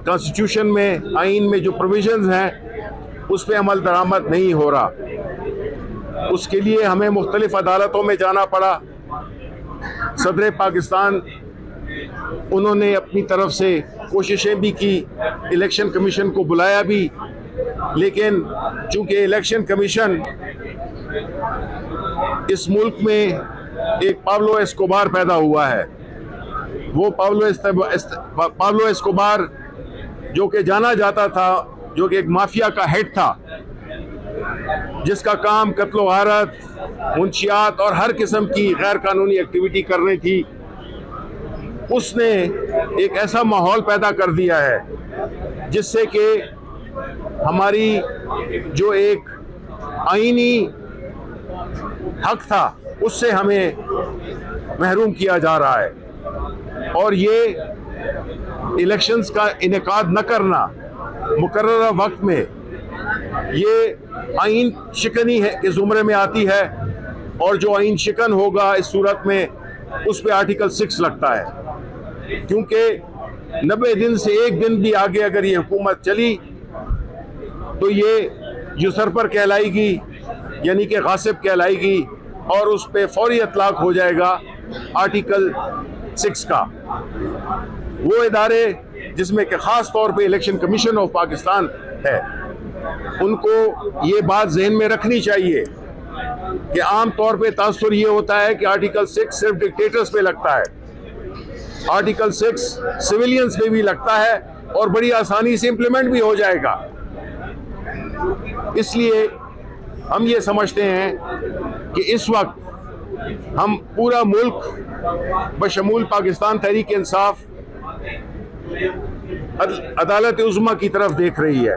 Constitution में, आइन में जो प्रोविजंस हैं उस पर अमल दरामद नहीं हो रहा। उसके लिए हमें मुख्तलिफ अदालतों में जाना पड़ा। सदर पाकिस्तान उन्होंने अपनी तरफ से कोशिशें भी की, इलेक्शन कमीशन को बुलाया भी, लेकिन चूंकि इलेक्शन कमीशन इस मुल्क में एक पाब्लो एस्कोबार पैदा हुआ है। वो पाब्लो एस्कोबार जो कि जाना जाता था, जो कि एक माफिया का हेड था, जिसका काम कत्लो गारत, मुंशियात और हर किस्म की गैर कानूनी एक्टिविटी करनी थी, उसने एक ऐसा माहौल पैदा कर दिया है जिससे कि हमारी जो एक आईनी हक था उससे हमें महरूम किया जा रहा है। और ये इलेक्शंस का इनेकाद न करना मुकर्ररा वक्त में, ये आइन शिकनी है के ज़ुमरे में आती है, और जो आइन शिकन होगा इस सूरत में उस पर आर्टिकल 6 लगता है, क्योंकि 90 दिन से एक दिन भी आगे अगर ये हुकूमत चली तो ये यूसरपर कहलाएगी, यानी कि गासिब कहलाएगी, और उस पर फौरी इतलाक हो जाएगा आर्टिकल 6 का। वो इदारे जिसमें कि ख़ास तौर पे इलेक्शन कमीशन ऑफ पाकिस्तान है, उनको ये बात जहन में रखनी चाहिए कि आम तौर पे तासुर ये होता है कि आर्टिकल 6 सिर्फ डिक्टेटर्स पे लगता है, आर्टिकल 6 सिविलियंस पे भी लगता है और बड़ी आसानी से इम्प्लीमेंट भी हो जाएगा। इसलिए हम ये समझते हैं कि इस वक्त हम पूरा मुल्क बशमूल पाकिस्तान तहरीक इंसाफ अदालत उज़्मा की तरफ देख रही है।